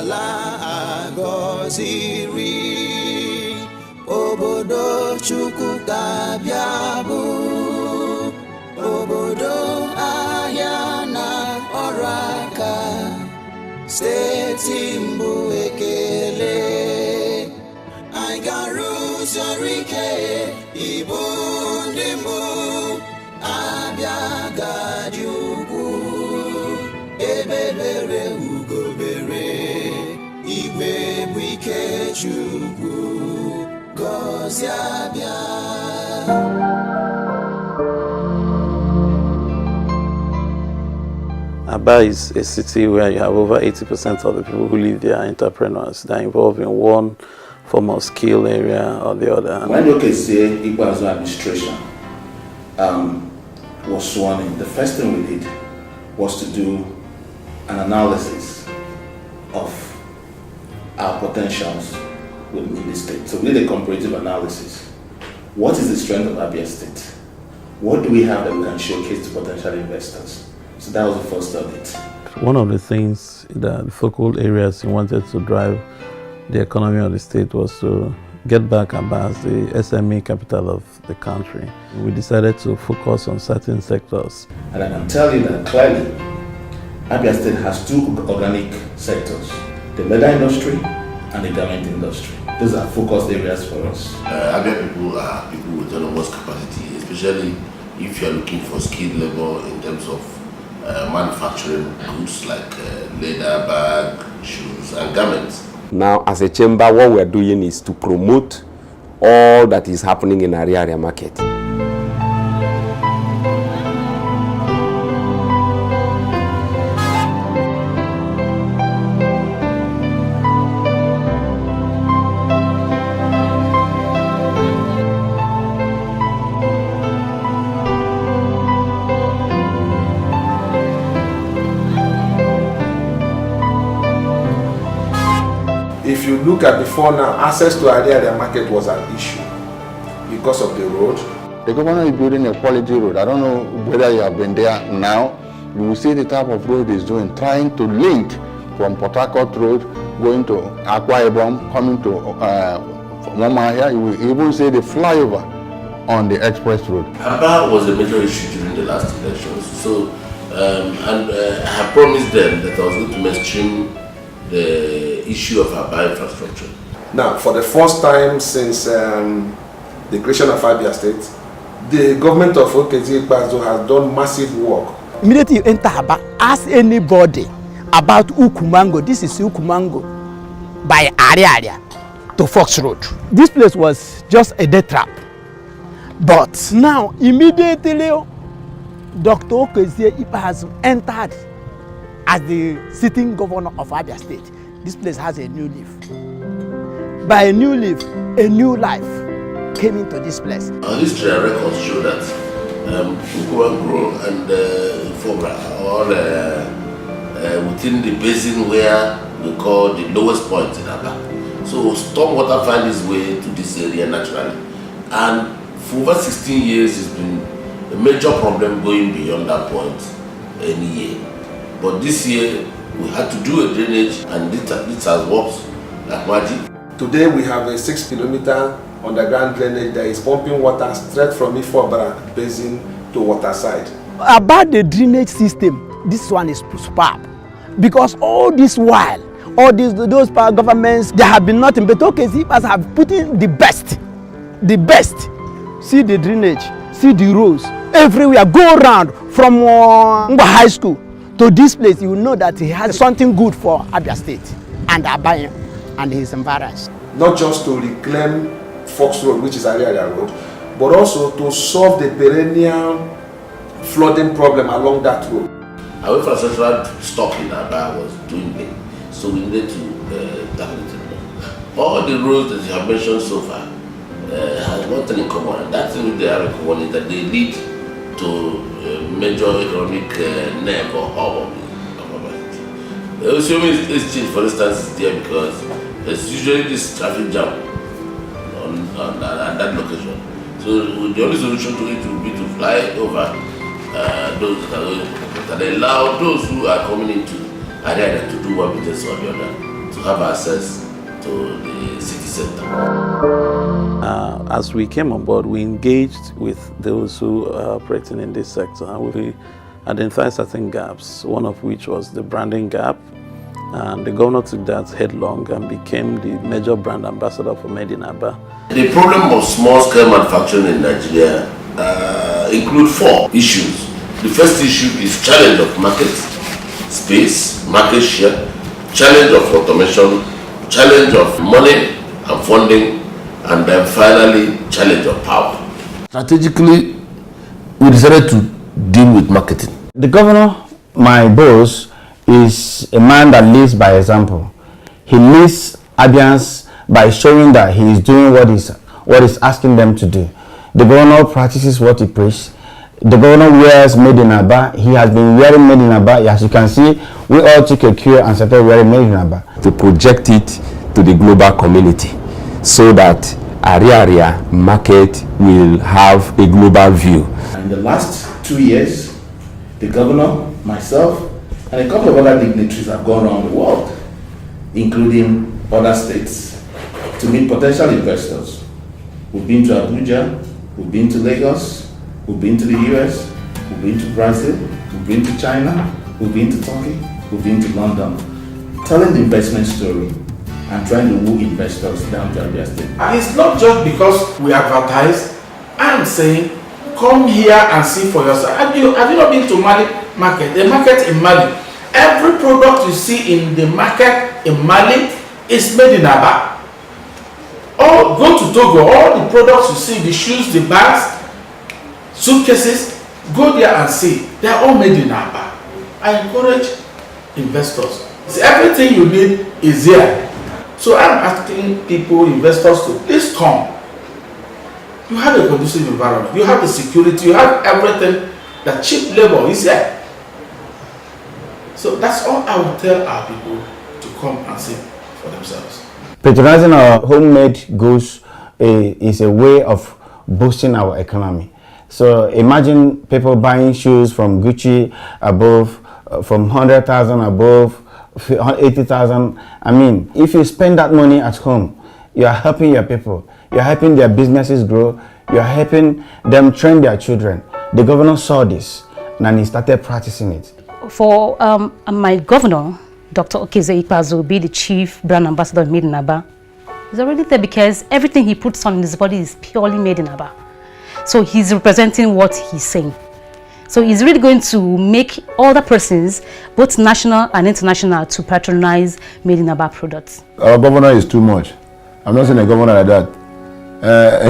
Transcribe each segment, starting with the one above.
ala agọziri obodo Chukwu Abia bụ obodo ahịa na ọrụ aka steeti mbụ ekele anyị ga-arụsi ọrụ ike ịbụ ndị mbụ Abia ga-adị ugwu ebebere ugobere igwe bụ ike Chukwu gọzie Abia. Abia is a city where you have over 80% of the people who live there are entrepreneurs. They are involved in one form of skill area or the other. When say Igboazu administration was sworn in, the first thing we did was to do an analysis of our potentials within the state. So we did a comparative analysis. What is the strength of Abia State? What do we have that we can showcase to potential investors? So that was the first audit. One of the things that the focal areas he wanted to drive the economy of the state was to get back Abia as the SME capital of the country. We decided to focus on certain sectors. And I can tell you that clearly, Abia State has two organic sectors, the leather industry and the garment industry. Those are focused areas for us. Abia people are people with enormous capacity, especially if you're looking for skilled labor in terms of manufacturing goods like leather, bag, shoes and garments. Now, as a chamber, what we're doing is to promote all that is happening in area market. If you look at before now, access to area market was an issue because of the road. The governor is building a quality road. I don't know whether you have been there now. You will see the type of road he's doing, trying to link from Port Harcourt Road, going to Akwa Ibom, coming to Momahia. You will even see the flyover on the express road. Abia was a major issue during the last elections. So, I had promised them that I was going to mainstream the issue of Abia infrastructure. Now, for the first time since the creation of Abia State, the government of Igboazu has done massive work. Immediately you enter Abia, ask anybody about Ukumango. This is Ukumango by area to Fox Road. This place was just a death trap. But now, immediately, Dr. Okezie has entered as the sitting governor of Abia State. This place has a new leaf. By a new leaf, a new life came into this place. Our history and records show that Ukumango and Fobra are all within the basin where we call the lowest point in Abia. So stormwater finds its way to this area naturally. And for over 16 years, it's been a major problem going beyond that point any year. But this year, we had to do a drainage, and this has worked like magic. Today, we have a 6-kilometer underground drainage that is pumping water straight from Ifobra basin to waterside. About the drainage system, this one is superb. Because all this while, those power governments, there have been nothing but Zipas have put in the best. The best. See the drainage, see the roads, everywhere. Go around from High School to this place, you will know that he has something good for Abia State and Abia and his environs. Not just to reclaim Fox Road, which is area road, but also to solve the perennial flooding problem along that road. Our infrastructure stock in Abia was doing it, so we needed to tackle it. All the roads that you have mentioned so far have one thing in common, and that thing they have in common is that they lead to major economic nerve or hub of the Abia. Exchange, for instance, is there because there's usually this traffic jam on that location. So the only solution to it would be to fly over those that are going to and allow those who are coming into area to do one business or the other to have access to the city center. As we came on board, we engaged with those who are operating in this sector, and we identified certain gaps, one of which was the branding gap. And the governor took that headlong and became the major brand ambassador for Made in Abia. The problem of small-scale manufacturing in Nigeria include 4 issues. The first issue is challenge of market space, market share, challenge of automation, challenge of money and funding, and then finally challenge of power. Strategically, we decided to deal with marketing. The governor, my boss, is a man that leads by example. He leads Abians by showing that he is doing what is asking them to do. The governor practices what he preaches. The governor wears Made in Abia. He has been wearing Made in Abia. As you can see, we all took a cue and started wearing Made in Abia. To project it to the global community so that area market will have a global view. In the last 2 years, the governor, myself, and a couple of other dignitaries have gone around the world, including other states, to meet potential investors. We've been to Abuja, we've been to Lagos, we've been to the US, we've been to Brazil, we've been to China, we've been to Turkey, we've been to London, telling the investment story and trying to woo investors down to Abia State. And it's not just because we advertise. I'm saying, come here and see for yourself. Have you not been to Mali market? The market in Mali, every product you see in the market in Mali is made in Abia. Or go to Togo, all the products you see, the shoes, the bags, suitcases, go there and see. They are all made in Abia. I encourage investors. See, everything you need is here. So I'm asking people, investors, to please come. You have a conducive environment, you have the security, you have everything. The cheap labor is here. So that's all I will tell our people to come and see for themselves. Patronizing our homemade goods is a way of boosting our economy. So imagine people buying shoes from Gucci above, from 100,000 above, 80,000. I mean, if you spend that money at home, you are helping your people. You are helping their businesses grow. You are helping them train their children. The governor saw this and he started practicing it. For my governor, Dr. Okeze Ikpeazu, will be the chief brand ambassador of Made in Abia. He's already there because everything he puts on his body is purely made in Abia. So he's representing what he's saying. So he's really going to make other persons, both national and international, to patronize Made in Abia products. Our governor is too much. I'm not saying a governor like that.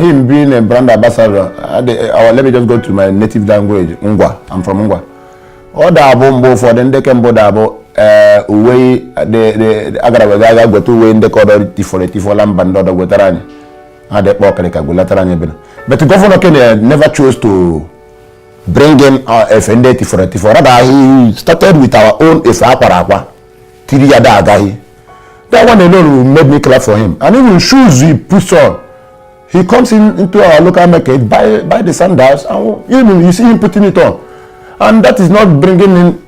Him being a brand ambassador, let me just go to my native language, Ngwa. I'm from Ngwa. All the abombo for them, they can board about way the agarawaga go to way in the corridor tifo lambando the veteran. And the poker like but the governor can never chose to bring in our FND tifo. Rather, he started with our own Efa Tiriada Agahi. That one alone made me clap for him. And even shoes he puts on. He comes into our local market, buy the sandals, and you see him putting it on. And that is not bringing in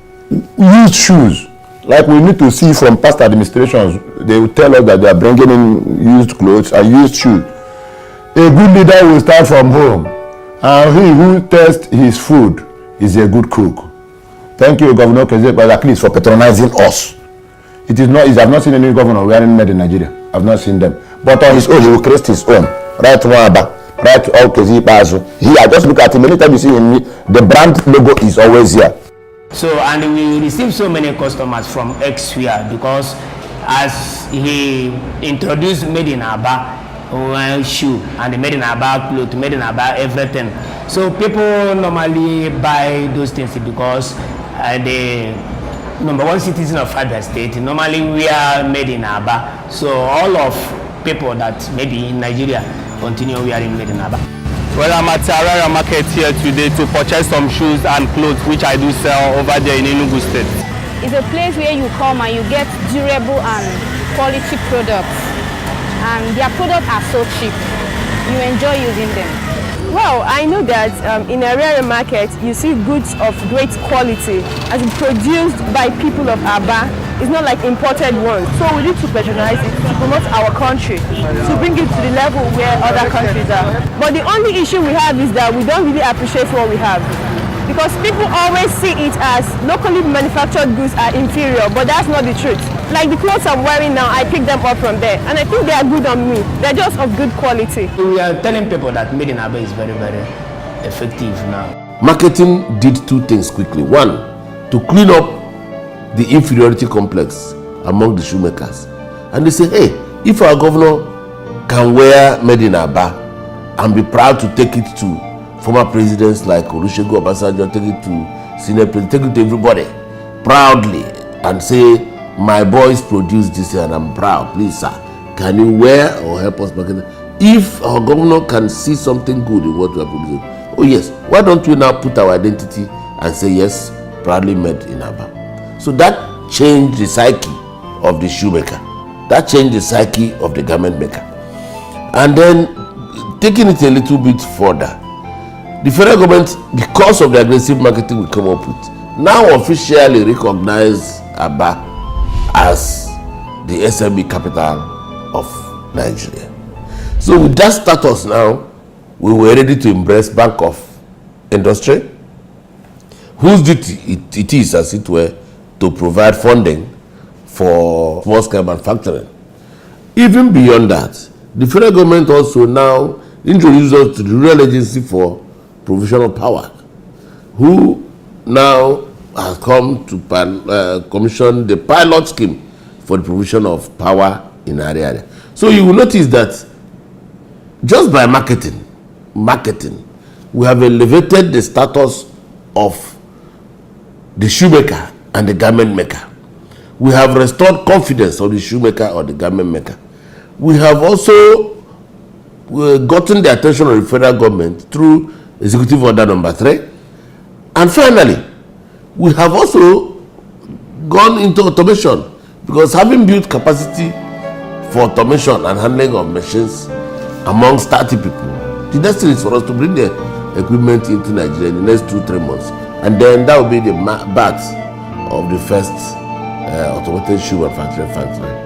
used shoes. Like we need to see from past administrations, they will tell us that they are bringing in used clothes and used shoes. A good leader will start from home. And he who tests his food is a good cook. Thank you, Governor Okeze, at least for patronizing us. It is not. I have not seen any governor wearing Made in Nigeria. I have not seen them. But on his own, he will create his own. Right to Waba, right to Okeze Ikpeazu. Here, just look at him. Anytime you see him, the brand logo is always here. So, and we receive so many customers from Exwear because as he introduced Made in Abia shoe and the Made in Abia clothes, Made in Abia everything. So people normally buy those things because the number one citizen of Abia State normally we are Made in Abia. So all of people that maybe in Nigeria continue wearing Made in Abia. Well, I'm at Arara Market here today to purchase some shoes and clothes which I do sell over there in Enugu State. It's a place where you come and you get durable and quality products. And their products are so cheap. You enjoy using them. Well, I know that in Arara Market you see goods of great quality as produced by people of Abia. It's not like imported ones. So we need to patronize it to promote our country, to bring it to the level where other countries are. But the only issue we have is that we don't really appreciate what we have. Because people always see it as locally manufactured goods are inferior, but that's not the truth. Like the clothes I'm wearing now, I picked them up from there, and I think they are good on me. They're just of good quality. We are telling people that Made in Abia is very, very effective now. Marketing did two things quickly. One, to clean up the inferiority complex among the shoemakers. And they say, hey, if our governor can wear Made in Abia and be proud to take it to former presidents like Olusegun Obasanjo, take it to senior president, take it to everybody proudly and say, my boys produced this and I'm proud. Please, sir, can you wear or help us market? If our governor can see something good in what we are producing, oh yes, why don't we now put our identity and say, yes, proudly made in Abia? So that changed the psyche of the shoemaker. That changed the psyche of the garment maker. And then, taking it a little bit further, the federal government, because of the aggressive marketing we come up with, now officially recognize Abia as the SME capital of Nigeria. So with that status now, we were ready to embrace Bank of Industry, whose duty it is, as it were, to provide funding for small-scale manufacturing. Even beyond that, the federal government also now introduced us to the Rural Agency for Provision of Power, who now has come to commission the pilot scheme for the provision of power in our area. So you will notice that just by marketing, we have elevated the status of the shoemaker and the garment maker. We have restored confidence of the shoemaker or the garment maker. We have also gotten the attention of the federal government through Executive Order number 3. And finally, we have also gone into automation, because having built capacity for automation and handling of machines amongst 30 people, the next thing is for us to bring the equipment into Nigeria in the next 2-3 months. And then that will be the birth of the first automated shoe manufacturing factory.